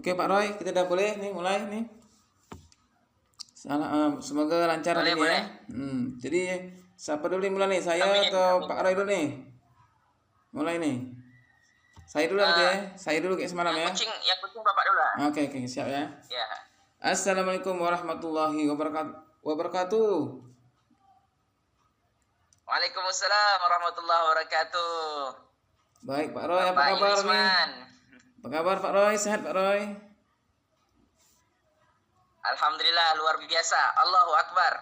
Oke Pak Roy, kita udah boleh nih mulai nih. Semoga lancar Boleh, hari ini boleh. ya. Jadi siapa dulu nih mulai nih? Saya Amin, atau amin. Pak Roy dulu nih? Mulai nih. Saya dulu berarti ya. Saya dulu kayak semalam ya. Yang kucing Bapak dulu lah. Oke, siap ya. Ya. Assalamualaikum warahmatullahi wabarakatuh. Waalaikumsalam warahmatullahi wabarakatuh. Baik Pak Roy, apa Bapak kabar nih? Yulisman. Apa kabar Pak Roy? Sehat Pak Roy? Alhamdulillah luar biasa. Allahu Akbar.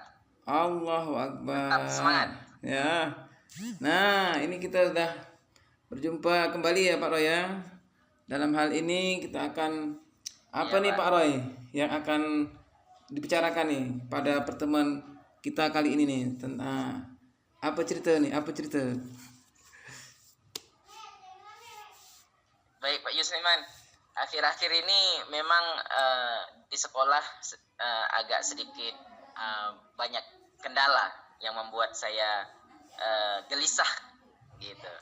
Allahu Akbar. Tetap semangat. Ya. Nah, ini kita sudah berjumpa kembali ya Pak Roy ya. Dalam hal ini kita akan apa Iya, nih Pak. Pak Roy yang akan dibicarakan nih pada pertemuan kita kali ini nih tentang apa cerita nih? Apa cerita? Baik Pak Yusman. Akhir-akhir ini memang di sekolah agak sedikit banyak kendala yang membuat saya gelisah gitu.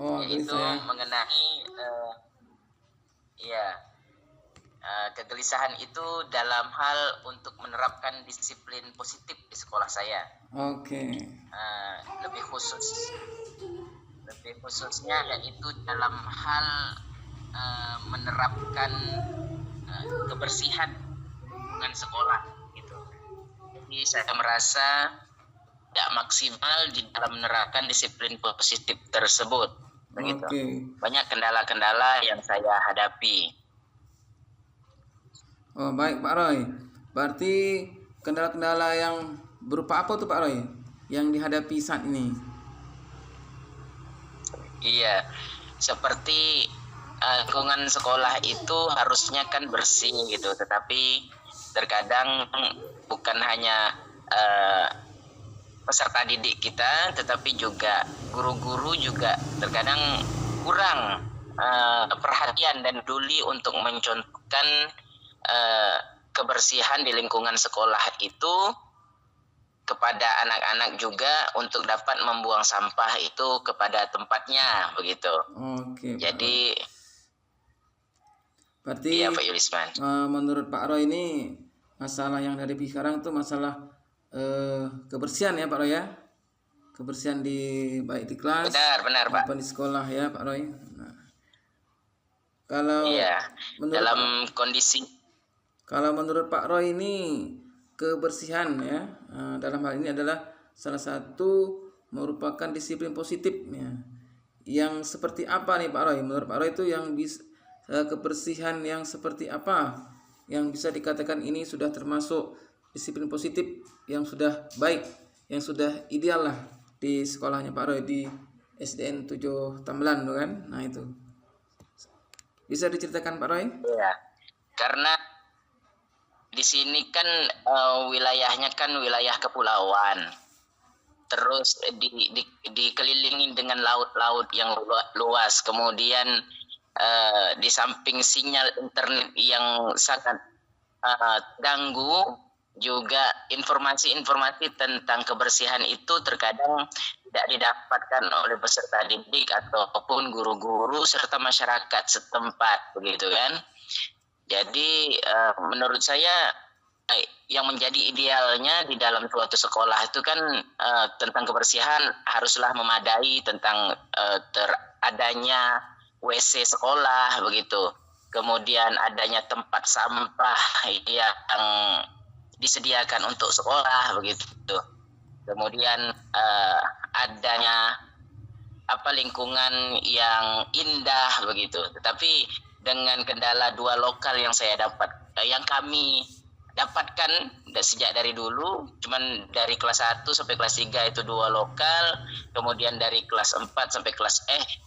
Oh, Yaitu gelisah ya. mengenai kegelisahan itu dalam hal untuk menerapkan disiplin positif di sekolah saya. Oke. Lebih khususnya yaitu dalam hal menerapkan kebersihan lingkungan sekolah gitu. Jadi saya merasa tidak maksimal di dalam menerapkan disiplin positif tersebut begitu. Oke. Banyak kendala-kendala yang saya hadapi. Oh, baik Pak Roy. Berarti kendala-kendala yang berupa apa tuh Pak Roy yang dihadapi saat ini? Iya, seperti lingkungan sekolah itu harusnya kan bersih gitu, tetapi terkadang bukan hanya peserta didik kita, tetapi juga guru-guru juga terkadang kurang perhatian dan peduli untuk mencontohkan kebersihan di lingkungan sekolah itu kepada anak-anak juga untuk dapat membuang sampah itu kepada tempatnya begitu. Oke. Jadi berarti iya Pak Yulisman. Menurut Pak Roy ini masalah yang dihadapi sekarang tuh masalah kebersihan ya Pak Roy ya. Kebersihan baik di kelas Benar Pak. maupun di sekolah ya Pak Roy. Nah, kalau dalam kondisi kalau menurut Pak Roy ini kebersihan ya dalam hal ini adalah salah satu merupakan disiplin positif ya. Yang seperti apa nih Pak Roy? Menurut Pak Roy itu yang bisa kebersihan yang seperti apa yang bisa dikatakan ini sudah termasuk disiplin positif yang sudah baik, yang sudah ideal lah di sekolahnya Pak Roy di SDN 7 Tambelan tuh kan? Nah itu bisa diceritakan Pak Roy? Iya. Karena di sini kan wilayahnya kan wilayah kepulauan. Terus dikelilingi dengan laut-laut yang luas. Kemudian di samping sinyal internet yang sangat ganggu, juga informasi-informasi tentang kebersihan itu terkadang tidak didapatkan oleh peserta didik ataupun guru-guru serta masyarakat setempat begitu kan. Jadi menurut saya yang menjadi idealnya di dalam suatu sekolah itu kan tentang kebersihan haruslah memadai tentang adanya WC sekolah begitu. Kemudian adanya tempat sampah yang disediakan untuk sekolah begitu. Kemudian adanya lingkungan yang indah begitu. Tetapi dengan kendala dua lokal yang saya yang kami dapatkan sejak dari dulu, cuman dari kelas 1 sampai kelas 3 itu dua lokal, kemudian dari kelas 4 sampai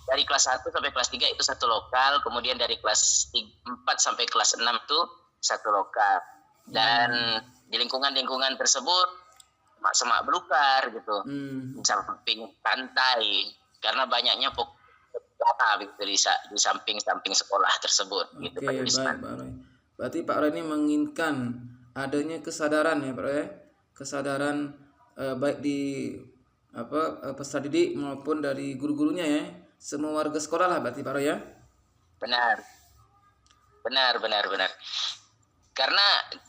dari kelas 1 sampai kelas 3 itu satu lokal, kemudian dari kelas 4 sampai kelas 6 itu satu lokal. Dan di lingkungan-lingkungan tersebut semak belukar gitu, di samping pantai, karena banyaknya begitu di samping sekolah tersebut. Oke, gitu Pak Yulisman. baik Pak Roy. Berarti Pak Roy ini menginginkan adanya kesadaran ya Pak Roy, kesadaran baik di peserta didik maupun dari guru-gurunya ya, semua warga sekolah lah berarti Pak Roy ya. Benar. benar. Karena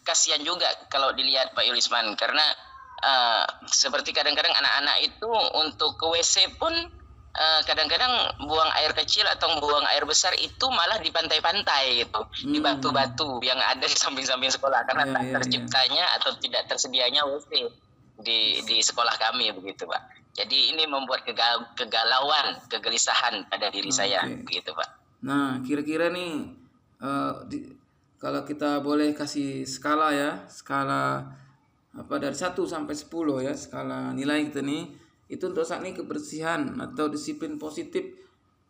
kasihan juga kalau dilihat Pak Yulisman, karena seperti kadang-kadang anak-anak itu untuk ke WC pun kadang-kadang buang air kecil atau buang air besar itu malah di pantai-pantai gitu, di batu-batu yang ada di samping-samping sekolah, karena tak terciptanya atau tidak tersedianya WC di sekolah kami begitu Pak. Jadi ini membuat kegalauan, kegelisahan pada diri saya begitu Pak. Nah, kira-kira nih kalau kita boleh kasih skala ya, skala dari 1 sampai 10 ya, skala nilai kita nih, itu untuk saat ini kebersihan atau disiplin positif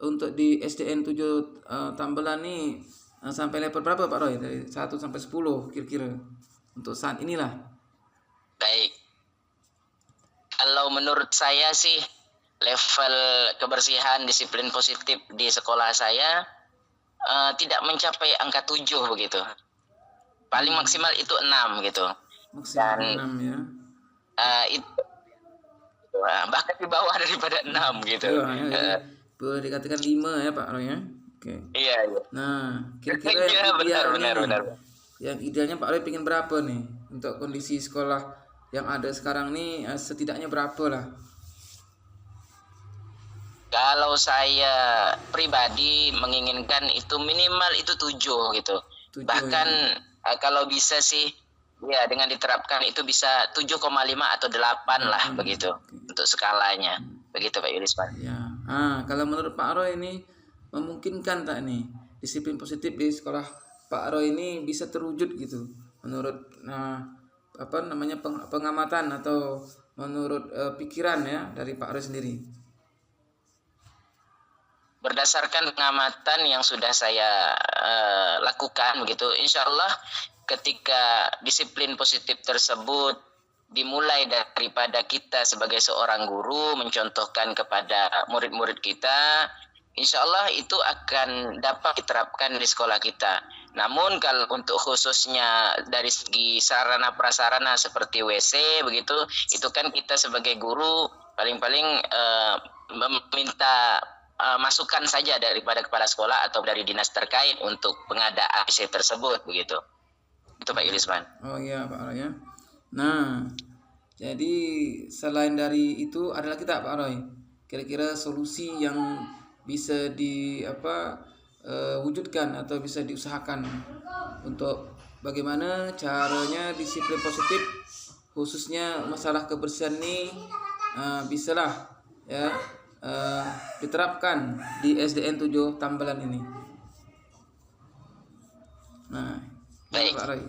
untuk di SDN 7 Tambelan nih sampai level berapa Pak Roy? Dari 1 sampai 10 kira-kira untuk saat inilah. Baik. Kalau menurut saya sih level kebersihan disiplin positif di sekolah saya tidak mencapai angka 7 begitu. Paling maksimal itu 6 gitu. Maksimal 6 ya. Itu bahkan di bawah daripada 6 gitu. Boleh dikatakan 5 ya Pak Roy ya. Oke. Iya. Nah, kira-kira benar. Yang idealnya Pak Roy pengen berapa nih untuk kondisi sekolah yang ada sekarang nih, setidaknya berapa lah? Kalau saya pribadi menginginkan itu minimal itu 7 gitu. 7, bahkan kalau bisa sih ya dengan diterapkan itu bisa 7,5 atau 8 lah begitu untuk skalanya. Begitu Pak Yulisman. Ya. Kalau menurut Pak Roy ini memungkinkan tak nih disiplin positif di sekolah Pak Roy ini bisa terwujud gitu menurut pengamatan atau menurut pikiran ya dari Pak Roy sendiri? Berdasarkan pengamatan yang sudah saya lakukan begitu, insya Allah ketika disiplin positif tersebut dimulai daripada kita sebagai seorang guru mencontohkan kepada murid-murid kita, insya Allah itu akan dapat diterapkan di sekolah kita. Namun kalau untuk khususnya dari segi sarana prasarana seperti WC begitu, itu kan kita sebagai guru paling-paling meminta masukan saja daripada kepala sekolah atau dari dinas terkait untuk pengadaan WC tersebut begitu. Itu Pak Yulisman. Oh iya Pak Roy ya. Nah, jadi selain dari itu ada lagi tak Pak Roy? Kira-kira solusi yang bisa wujudkan atau bisa diusahakan untuk bagaimana caranya disiplin positif khususnya masalah kebersihan ini bisalah ya diterapkan di SDN 7 Tambelan ini. Nah, baik Pak Roy.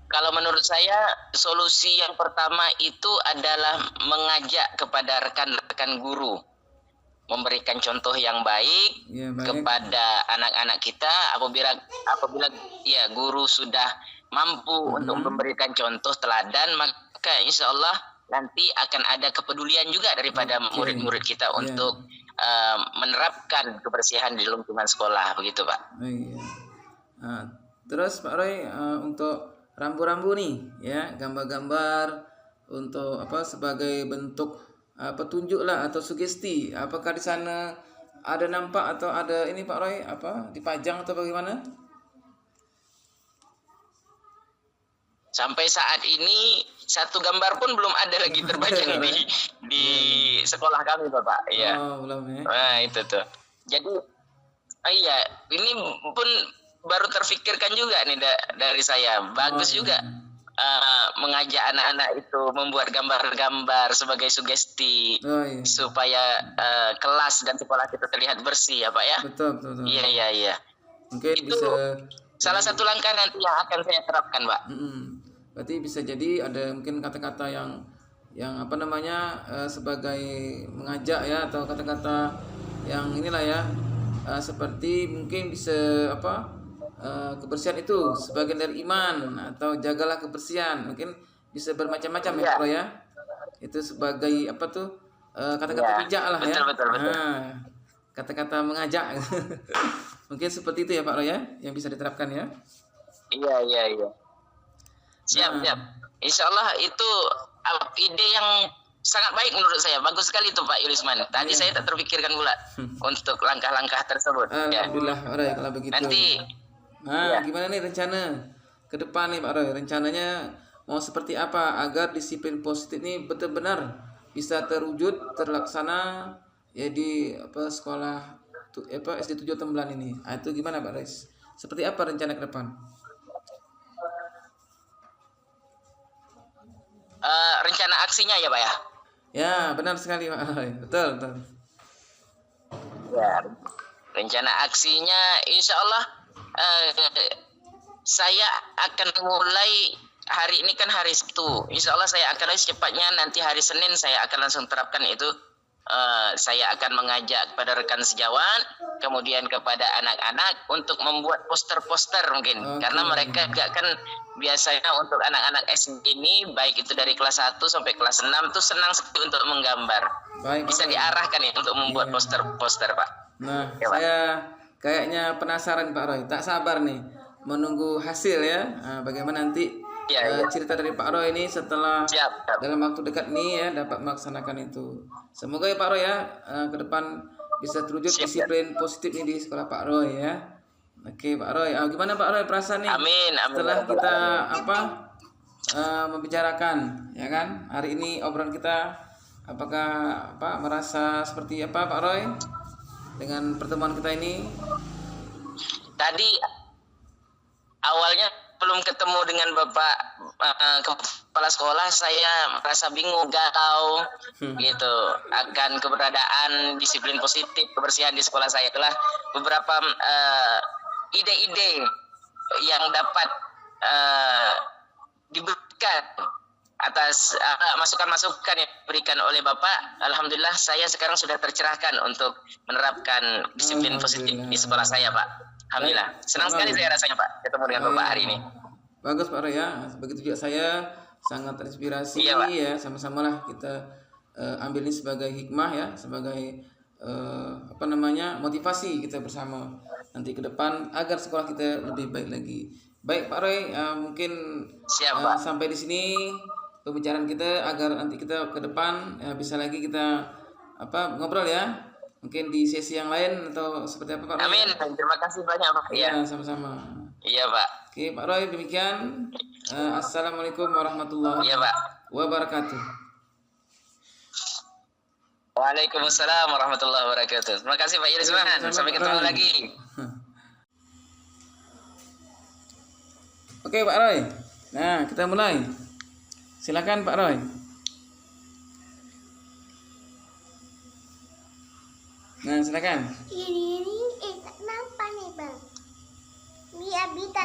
Kalau menurut saya solusi yang pertama itu adalah mengajak kepada rekan-rekan guru, memberikan contoh yang baik, kepada anak-anak kita. Apabila ya guru sudah mampu untuk memberikan contoh teladan, maka insya Allah nanti akan ada kepedulian juga daripada murid-murid kita untuk menerapkan kebersihan di lingkungan sekolah begitu Pak. Terus Pak Roy untuk rambu-rambu nih ya, gambar-gambar untuk sebagai bentuk petunjuk lah atau sugesti, apakah di sana ada nampak atau ada ini Pak Roy dipajang atau bagaimana? Sampai saat ini satu gambar pun belum ada lagi terpajang di sekolah kami Bapak. Iya. Oh, belum ya. Nah, itu tuh. Jadi iya, ini pun baru terfikirkan juga nih dari saya. Bagus juga mengajak anak-anak itu membuat gambar-gambar sebagai sugesti supaya kelas dan sekolah kita terlihat bersih ya Pak ya. Betul. Iya. Mungkin itu bisa salah satu langkah nanti yang akan saya terapkan Pak. Berarti bisa jadi ada mungkin kata-kata yang sebagai mengajak ya, atau kata-kata yang inilah ya, seperti mungkin bisa kebersihan itu sebagian dari iman, atau jagalah kebersihan, mungkin bisa bermacam-macam ya Pak ya. Itu sebagai kata-kata bijak lah ya. Betul. Kata-kata mengajak. Mungkin seperti itu ya Pak Roy ya, yang bisa diterapkan ya. Iya. Siap. Insya Allah itu ide yang sangat baik menurut saya. Bagus sekali itu Pak Yulisman. Tadi saya tak terpikirkan pula untuk langkah-langkah tersebut. Alhamdulillah, Roy, kalau begitu. Nanti Nah, Ya. gimana nih rencana ke depan nih Pak Roy? Rencananya mau seperti apa agar disiplin positif ini benar-benar bisa terwujud, terlaksana ya di sekolah SD 7 Tembelan ini. Nah, itu gimana Pak Roy? Seperti apa rencana ke depan? Rencana aksinya ya Pak ya. Ya, benar sekali Pak Roy. Betul, betul. Ya. Rencana aksinya insya Allah saya akan mulai hari ini kan hari Sabtu. Insya Allah saya akan secepatnya nanti hari Senin saya akan langsung terapkan itu. Saya akan mengajak kepada rekan sejawat, kemudian kepada anak-anak untuk membuat poster-poster mungkin. Oke. Karena mereka juga kan biasanya untuk anak-anak SD ini baik itu dari kelas 1 sampai kelas 6 tuh senang sekali untuk menggambar. Baik, Bisa Pak Roy. diarahkan ya untuk membuat Iya. poster-poster Pak. Nah, Ya, Pak. saya kayaknya penasaran Pak Roy. Tak sabar nih menunggu hasil ya. Nah, bagaimana nanti Ya, ya. cerita dari Pak Roy ini setelah Siap. dalam waktu dekat ini ya dapat melaksanakan itu. Semoga ya Pak Roy ya ke depan bisa terwujud Siap, disiplin positif ini di sekolah Pak Roy ya. Oke Pak Roy, gimana Pak Roy perasaan nih Amin, amin. setelah kita membicarakan ya kan hari ini obrolan kita, apakah merasa seperti apa Pak Roy dengan pertemuan kita ini? Tadi awalnya belum ketemu dengan Bapak kepala sekolah, saya merasa bingung, galau gitu akan keberadaan disiplin positif kebersihan di sekolah saya. Itulah beberapa ide-ide yang dapat diberikan atas masukan-masukan yang diberikan oleh Bapak. Alhamdulillah saya sekarang sudah tercerahkan untuk menerapkan disiplin positif di sekolah saya Pak. Alhamdulillah. Senang sekali saya rasanya Pak ketemu dengan Bapak hari ini. Bagus Pak Roy ya. Begitu juga saya sangat terinspirasi. Iya, Pak. Ya, sama-sama lah kita ambil ini sebagai hikmah ya, sebagai motivasi kita bersama nanti ke depan agar sekolah kita lebih baik lagi. Baik Pak Roy, mungkin Siap, Pak. sampai di sini pembicaraan kita agar nanti kita ke depan bisa lagi kita ngobrol ya. Mungkin di sesi yang lain atau seperti apa Pak Roy? Amin. Terima kasih banyak Pak. Ya, sama-sama. Iya Pak. Oke Pak Roy, demikian. Assalamualaikum warahmatullahi Iya Pak. wabarakatuh. Waalaikumsalam warahmatullahi wabarakatuh. Terima kasih Pak Irisman. Sampai ketemu lagi. Oke Pak Roy. Nah, kita mulai. Silakan Pak Roy. Nah, silakan. Ini kenapa nih bang?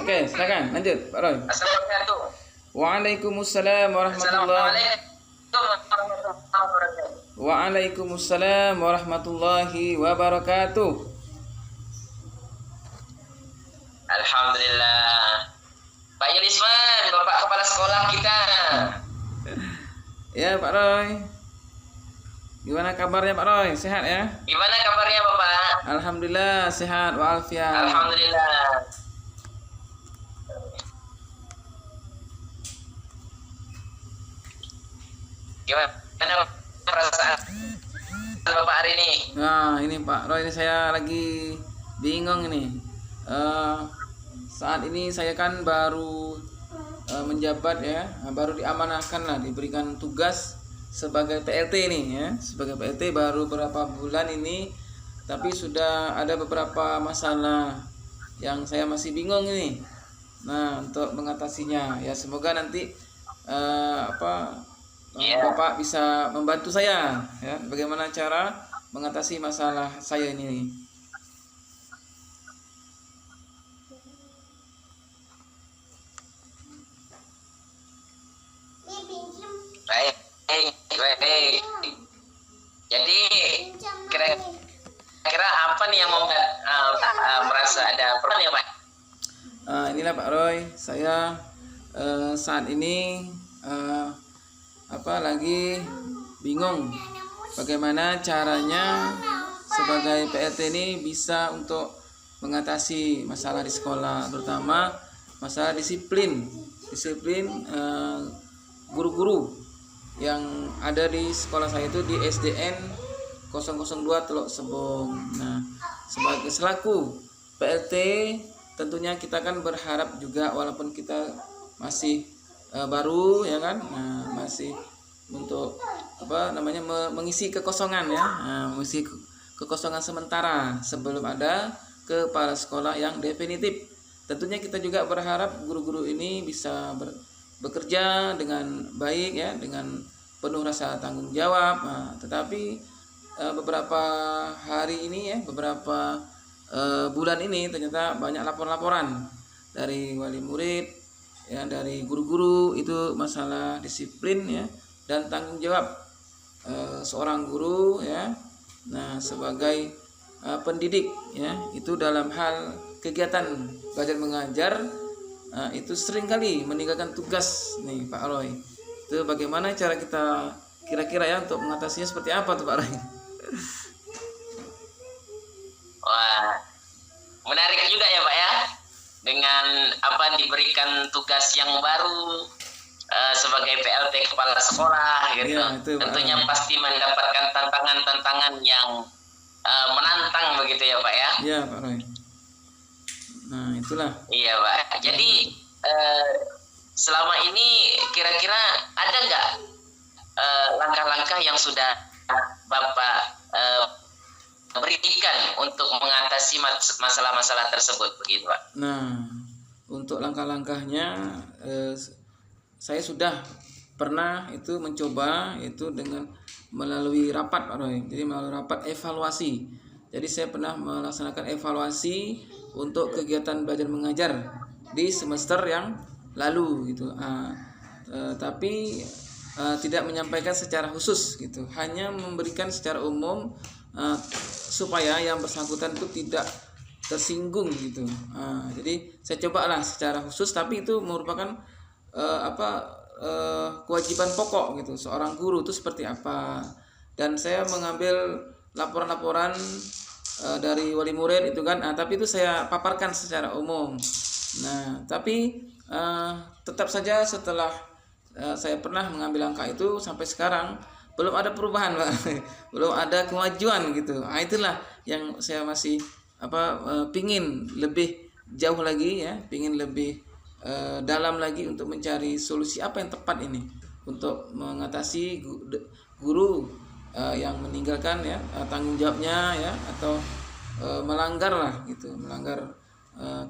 Oke, silakan lanjut Pak Roy. Assalamualaikum. Waalaikumsalam warahmatullahi Waalaikumsalam warahmatullahi wabarakatuh. Alhamdulillah. Pak Irisman, Bapak Kepala Sekolah kita. Ya Pak Roy. Gimana kabarnya Pak Roy? Sehat ya? Gimana kabarnya Bapak? Alhamdulillah sehat walafiat. Alhamdulillah. Gimana perasaan Bapak hari ini? Nah ini Pak Roy, ini saya lagi bingung ini. Saat ini saya kan baru menjabat ya, baru diamanahkan lah, diberikan tugas sebagai PLT nih ya, sebagai PLT baru beberapa bulan ini, tapi sudah ada beberapa masalah yang saya masih bingung ini. Nah untuk mengatasinya ya semoga nanti Bapak bisa membantu saya ya, bagaimana cara mengatasi masalah saya ini. Baik. Jadi kira-kira apa nih yang membuat merasa ada peran ya Pak? Inilah Pak Roy, saya saat ini lagi bingung bagaimana caranya sebagai PLT ini bisa untuk mengatasi masalah di sekolah, terutama masalah disiplin guru-guru yang ada di sekolah saya itu di SDN 002 Teluk Sebong. Nah, sebagai selaku PLT tentunya kita kan berharap juga walaupun kita masih baru ya kan, masih untuk mengisi kekosongan ya, mengisi kekosongan sementara sebelum ada kepala sekolah yang definitif. Tentunya kita juga berharap guru-guru ini bisa bekerja dengan baik ya, dengan penuh rasa tanggung jawab. Tetapi beberapa hari ini ya, beberapa bulan ini ternyata banyak laporan-laporan dari wali murid ya, dari guru-guru itu masalah disiplin ya dan tanggung jawab seorang guru ya. Nah, sebagai pendidik ya, itu dalam hal kegiatan belajar mengajar itu seringkali meninggalkan tugas nih Pak Roy. Itu bagaimana cara kita kira-kira ya untuk mengatasinya, seperti apa tuh Pak Roy? Wah, menarik juga ya Pak ya, dengan diberikan tugas yang baru sebagai PLT kepala sekolah gitu. Ya, itu, tentunya pasti mendapatkan tantangan-tantangan yang menantang begitu ya Pak ya. Iya Pak Roy. Nah itulah. Iya Pak. Jadi selama ini kira-kira ada nggak langkah-langkah yang sudah Bapak berikan untuk mengatasi masalah-masalah tersebut begitu Pak? Nah, untuk langkah-langkahnya saya sudah pernah itu mencoba itu dengan melalui rapat Pak Roy. Jadi melalui rapat evaluasi. Jadi saya pernah melaksanakan evaluasi untuk kegiatan belajar mengajar di semester yang lalu gitu. Tapi tidak menyampaikan secara khusus gitu. Hanya memberikan secara umum supaya yang bersangkutan itu tidak tersinggung gitu. Jadi saya cobalah secara khusus, tapi itu merupakan kewajiban pokok gitu seorang guru itu seperti apa. Dan saya mengambil laporan-laporan dari wali murid itu kan, tapi itu saya paparkan secara umum. Nah, tapi tetap saja setelah saya pernah mengambil langkah itu sampai sekarang belum ada perubahan Pak. Belum ada kemajuan gitu. Itulah yang saya masih pingin lebih jauh lagi ya, pingin lebih dalam lagi untuk mencari solusi apa yang tepat ini untuk mengatasi guru yang meninggalkan ya tanggung jawabnya ya, atau melanggar lah gitu, melanggar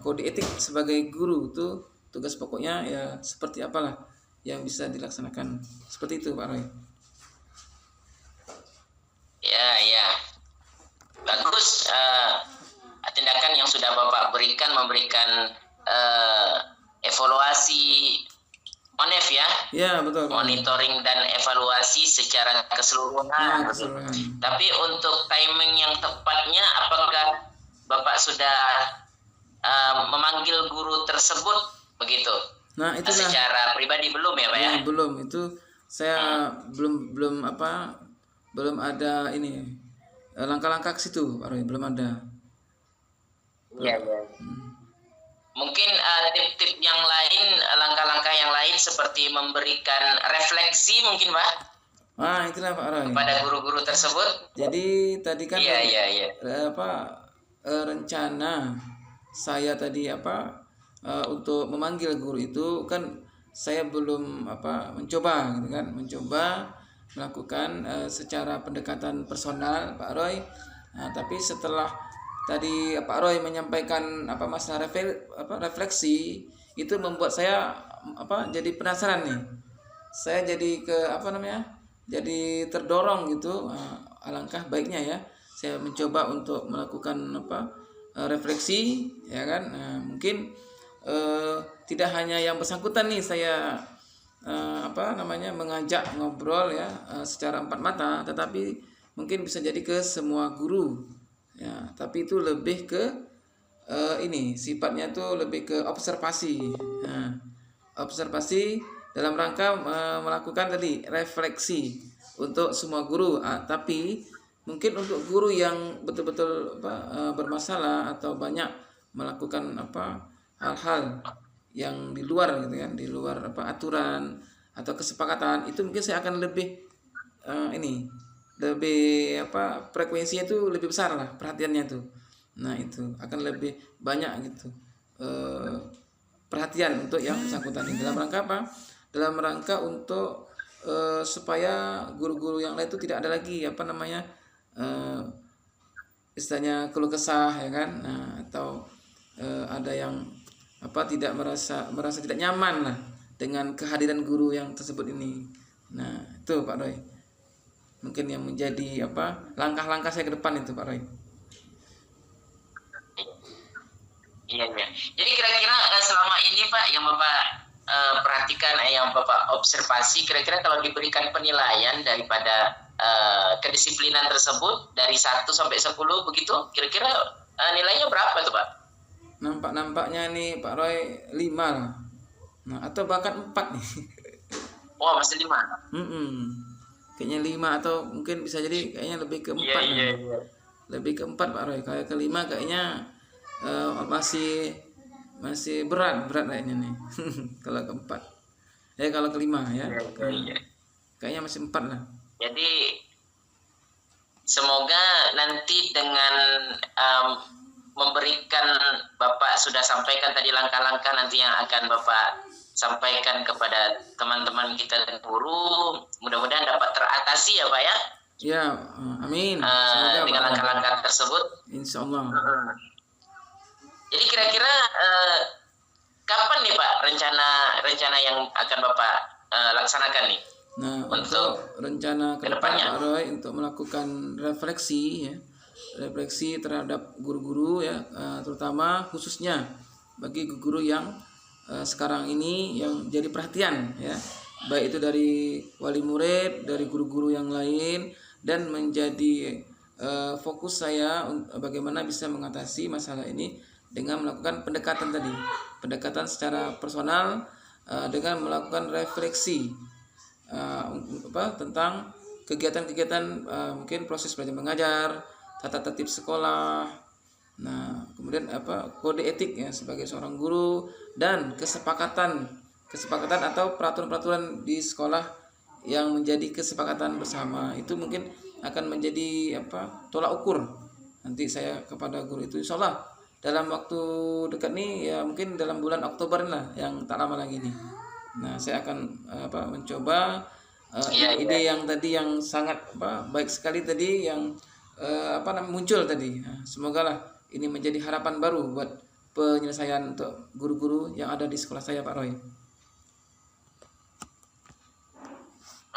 kode etik sebagai guru. Itu tugas pokoknya ya, seperti apalah yang bisa dilaksanakan, seperti itu Pak Roy. Ya, bagus. Tindakan yang sudah Bapak berikan, memberikan evaluasi ONEF ya. Ya betul. Monitoring dan evaluasi secara keseluruhan. Tapi untuk timing yang tepatnya, apakah Bapak sudah memanggil guru tersebut begitu? Nah itu secara pribadi belum ya Pak ya? Belum, itu saya belum ada ini langkah-langkah ke situ Pak Roy, belum ada. Iya. Mungkin tip-tip yang lain, langkah-langkah yang lain seperti memberikan refleksi mungkin Pak? Itulah Pak Roy. Kepada guru-guru tersebut. Jadi tadi kan rencana saya tadi untuk memanggil guru itu kan saya belum mencoba gitu kan, melakukan secara pendekatan personal Pak Roy. Tapi setelah tadi Pak Roy menyampaikan masalah refleksi, itu membuat saya jadi penasaran nih. Saya jadi jadi terdorong gitu. Alangkah baiknya ya saya mencoba untuk melakukan refleksi ya kan. Mungkin tidak hanya yang bersangkutan nih saya mengajak ngobrol ya secara empat mata, tetapi mungkin bisa jadi ke semua guru ya. Tapi itu lebih ke sifatnya tuh lebih ke observasi. Observasi dalam rangka melakukan tadi refleksi untuk semua guru. Tapi mungkin untuk guru yang betul-betul bermasalah atau banyak melakukan hal-hal yang di luar gitu kan, di luar aturan atau kesepakatan, itu mungkin saya akan lebih frekuensinya itu lebih besar lah, perhatiannya tuh. Nah itu akan lebih banyak gitu perhatian untuk yang bersangkutan ini. Dalam rangka apa? Dalam rangka untuk supaya guru-guru yang lain itu tidak ada lagi istilahnya keluh kesah ya kan, nah, atau ada yang tidak merasa tidak nyaman lah dengan kehadiran guru yang tersebut ini. Nah itu Pak Roy, mungkin yang menjadi langkah-langkah saya ke depan itu Pak Roy. Iya. Jadi kira-kira selama ini Pak yang Bapak perhatikan, yang Bapak observasi, kira-kira kalau diberikan penilaian daripada kedisiplinan tersebut dari 1 sampai 10 begitu, kira-kira nilainya berapa tuh Pak? Nampaknya nih Pak Roy 5 lah. Nah, atau bahkan 4 nih. Oh, masih 5. Kayaknya 5 atau mungkin bisa jadi kayaknya lebih ke 4. Iya. Lebih ke 4 Pak Roy. Kayak ke 5 kayaknya masih berat kayaknya nih. Kalau ke 4. Kalau ke 5 ya. Iya. Kayaknya masih 4 lah. Jadi semoga nanti dengan memberikan, Bapak sudah sampaikan tadi langkah-langkah nanti yang akan Bapak sampaikan kepada teman-teman kita dan guru, mudah-mudahan dapat teratasi ya Pak ya. Ya, amin. Dengan langkah-langkah tersebut. Insya Allah. Jadi kira-kira kapan nih Pak rencana yang akan Bapak laksanakan nih? Nah, untuk rencana ke depan Pak Roy untuk melakukan refleksi terhadap guru-guru ya, terutama khususnya bagi guru yang sekarang ini yang jadi perhatian ya, baik itu dari wali murid, dari guru-guru yang lain, dan menjadi fokus saya bagaimana bisa mengatasi masalah ini dengan melakukan pendekatan secara personal, dengan melakukan refleksi tentang kegiatan-kegiatan mungkin proses belajar mengajar, tata tertib sekolah, nah kemudian kode etik ya sebagai seorang guru, dan kesepakatan atau peraturan-peraturan di sekolah yang menjadi kesepakatan bersama. Itu mungkin akan menjadi tolak ukur nanti saya kepada guru itu, insya Allah dalam waktu dekat nih ya, mungkin dalam bulan Oktober lah yang tak lama lagi nih. Nah, saya akan mencoba ide yang tadi yang sangat baik sekali tadi yang muncul tadi. Nah, semoga lah ini menjadi harapan baru buat penyelesaian untuk guru-guru yang ada di sekolah saya Pak Roy.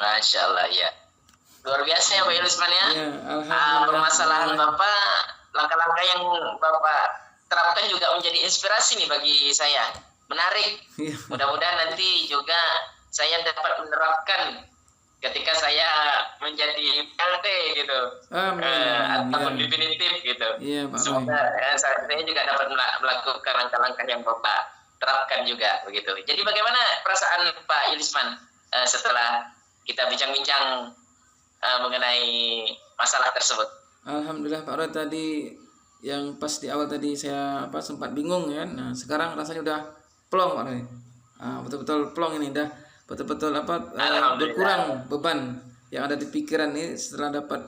Masya Allah ya, luar biasa ya Pak Yulisman ya. Permasalahan Bapak, langkah-langkah yang Bapak terapkan juga menjadi inspirasi nih bagi saya. Menarik. Mudah-mudahan nanti juga saya dapat menerapkan ketika saya menjadi PLT gitu. Ataupun definitif gitu. Semoga saya juga dapat melakukan langkah-langkah yang Bapak terapkan juga begitu. Jadi bagaimana perasaan Pak Yulisman setelah kita bincang-bincang mengenai masalah tersebut? Alhamdulillah Pak Roy, tadi yang pas di awal tadi saya sempat bingung ya. Nah, sekarang rasanya udah plong Pak Roy. Betul-betul plong ini, dah betul-betul berkurang beban yang ada di pikiran ini setelah dapat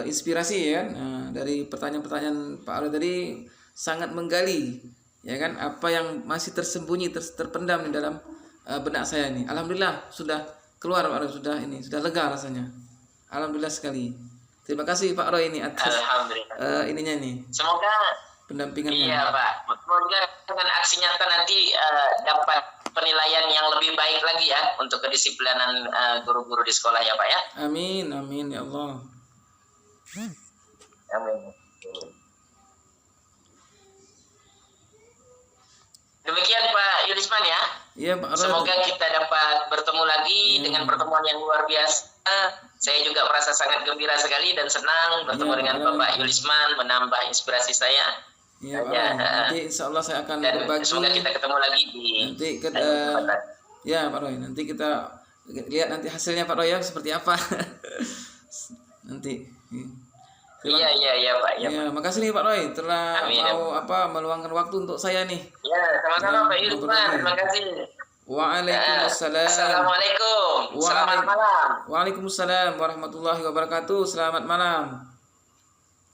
inspirasi ya. Nah, dari pertanyaan-pertanyaan Pak Roy tadi sangat menggali ya kan apa yang masih tersembunyi terpendam di dalam benak saya ini. Alhamdulillah sudah keluar Pak Roy, sudah lega rasanya. Alhamdulillah sekali. Terima kasih Pak Roy ini atas ininya nih. Semoga pendampingannya. Iya Pak. Semoga dengan aksi nyata nanti dapat penilaian yang lebih baik lagi ya untuk kedisiplinan guru-guru di sekolah ya Pak ya. Amin ya Allah. Amin. Demikian Pak Yulisman ya. Iya Pak Roy. Semoga kita dapat bertemu lagi dengan pertemuan yang luar biasa. Saya juga merasa sangat gembira sekali dan senang bertemu dengan Bapak Yulisman, menambah inspirasi saya. Iya Pak Roy. Nanti insya Allah saya akan berbagi. Semoga kita ketemu lagi di ya Pak Roy. Nanti kita lihat nanti hasilnya Pak Roy ya seperti apa. Nanti. Iya Pak. Ya, makasih nih Pak Roy telah meluangkan waktu untuk saya nih. Ya, sama-sama Pak Yulisman. Terima kasih. Waalaikumsalam. Assalamualaikum. Selamat malam. Waalaikumsalam warahmatullahi wabarakatuh. Selamat malam.